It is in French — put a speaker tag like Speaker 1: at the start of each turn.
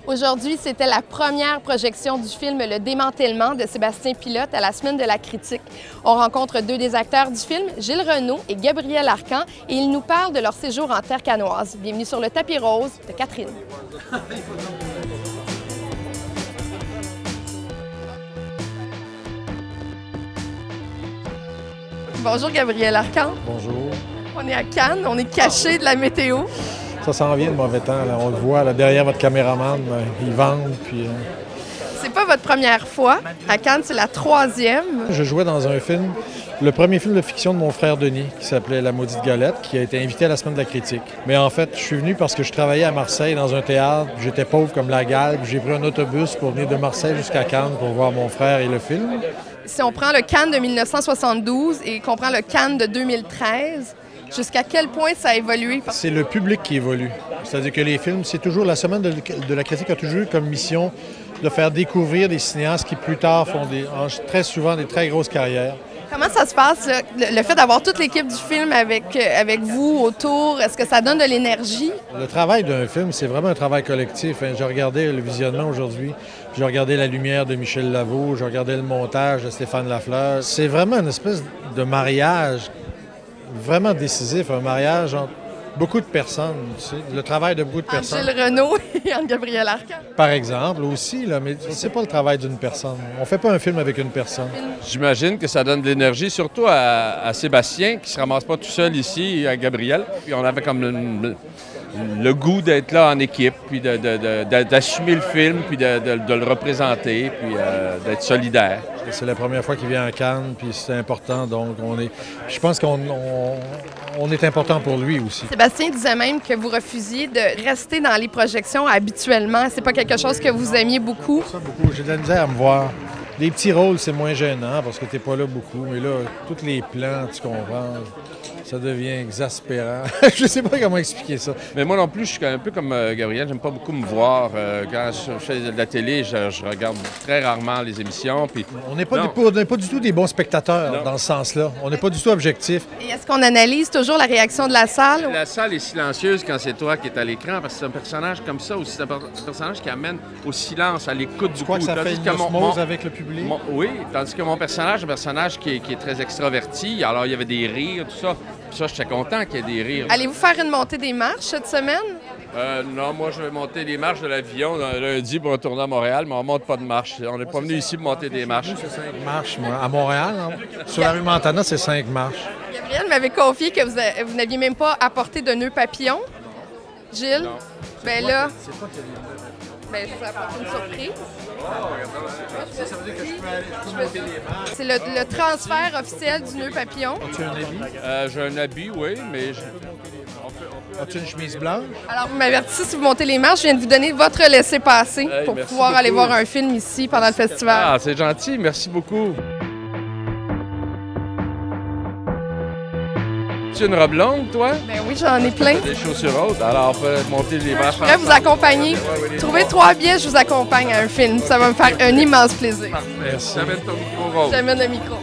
Speaker 1: Aujourd'hui, c'était la première projection du film Le Démantèlement de Sébastien Pilote à la Semaine de la critique. On rencontre deux des acteurs du film, Gilles Renaud et Gabriel Arcan, et ils nous parlent de leur séjour en terre canoise. Bienvenue sur le tapis rose de Catherine. Bonjour Gabriel Arcan.
Speaker 2: Bonjour.
Speaker 1: On est à Cannes, on est caché de la météo.
Speaker 2: Ça s'en vient le mauvais temps, là. On le voit là, derrière votre caméraman, ils vendent. Puis,
Speaker 1: C'est pas votre première fois. À Cannes, c'est la troisième.
Speaker 2: Je jouais dans un film, le premier film de fiction de mon frère Denis, qui s'appelait La Maudite Galette, qui a été invité à la Semaine de la critique. Mais en fait, je suis venu parce que je travaillais à Marseille dans un théâtre, j'étais pauvre comme la galbe, j'ai pris un autobus pour venir de Marseille jusqu'à Cannes pour voir mon frère et le film.
Speaker 1: Si on prend le Cannes de 1972 et qu'on prend le Cannes de 2013, jusqu'à quel point ça a évolué?
Speaker 2: C'est le public qui évolue. C'est-à-dire que les films, c'est toujours, la Semaine de la critique a toujours eu comme mission de faire découvrir des cinéastes qui plus tard font très souvent des très grosses carrières.
Speaker 1: Comment ça se passe, là, le fait d'avoir toute l'équipe du film avec vous autour? Est-ce que ça donne de l'énergie?
Speaker 2: Le travail d'un film, c'est vraiment un travail collectif. J'ai regardé le visionnement aujourd'hui, j'ai regardé La lumière de Michel Lavaux, j'ai regardé le montage de Stéphane Lafleur. C'est vraiment une espèce de mariage vraiment décisif, un mariage entre beaucoup de personnes, tu sais, le travail de beaucoup de personnes.
Speaker 1: Gilles Renaud et Anne-Gabrielle Arcan.
Speaker 2: Par exemple, aussi, là, mais c'est pas le travail d'une personne. On fait pas un film avec une personne.
Speaker 3: J'imagine que ça donne de l'énergie, surtout à Sébastien, qui se ramasse pas tout seul ici, à Gabriel. Puis on avait comme le goût d'être là en équipe, puis d'assumer le film, puis de le représenter, puis d'être solidaire.
Speaker 2: C'est la première fois qu'il vient à Cannes, puis c'est important, donc je pense qu'on est important pour lui aussi.
Speaker 1: Sébastien disait même que vous refusiez de rester dans les projections habituellement. C'est pas quelque chose que vous aimiez beaucoup?
Speaker 2: Ça, beaucoup. J'ai de la misère à me voir. Les petits rôles, c'est moins gênant parce que t'es pas là beaucoup, mais là, tous les plans, tu comprends, ça devient exaspérant. Je sais pas comment expliquer ça.
Speaker 3: Mais moi non plus, je suis un peu comme Gabriel, j'aime pas beaucoup me voir. Quand je fais de la télé, je regarde très rarement les émissions. Puis...
Speaker 2: On n'est pas du tout des bons spectateurs dans ce sens-là. On n'est pas du tout objectifs.
Speaker 1: Et est-ce qu'on analyse toujours la réaction de la salle?
Speaker 3: La salle est silencieuse quand c'est toi qui es à l'écran, parce que c'est un personnage comme ça, aussi c'est un personnage qui amène au silence, à l'écoute du coup.
Speaker 2: Je crois que ça fait une osmose avec le public.
Speaker 3: Oui, tandis que mon personnage est un personnage qui est très extraverti. Alors, il y avait des rires, tout ça. Puis ça, j'étais content qu'il y ait des rires.
Speaker 1: Allez-vous faire une montée des marches cette semaine?
Speaker 3: Non, moi, je vais monter les marches de l'avion lundi pour retourner à Montréal, mais on ne monte pas de marche. On n'est pas venu ici pour monter des marches.
Speaker 2: C'est 5 marches, moi. À Montréal, hein? Sur la rue Montana, c'est 5 marches.
Speaker 1: Gabriel m'avait confié que vous n'aviez même pas apporté de nœud papillon. Gilles?
Speaker 3: Non.
Speaker 1: Ben là,
Speaker 2: C'est pas qu'il y a
Speaker 1: ben, je vous apporte une surprise.
Speaker 2: Ça veut dire que je peux monter les marches.
Speaker 1: C'est le transfert officiel du nœud papillon.
Speaker 2: As-tu un habit?
Speaker 3: J'ai un habit, oui, mais...
Speaker 2: As-tu une chemise blanche?
Speaker 1: Alors, vous m'avertissez si vous montez les marches, je viens de vous donner votre laissez-passer pour
Speaker 3: merci
Speaker 1: pouvoir aller
Speaker 3: beaucoup.
Speaker 1: voir un film ici pendant le festival.
Speaker 3: Ah, c'est gentil, merci beaucoup. Tu as une robe longue, toi?
Speaker 1: Ben oui, j'en ai plein.
Speaker 3: Des chaussures hautes, alors on peut monter les marches.
Speaker 1: Je pourrais vous accompagner. Trouvez 3 billets, je vous accompagne à un film. Ça va me faire un immense plaisir.
Speaker 3: Merci. J'amène ton micro rose.
Speaker 1: J'amène le micro.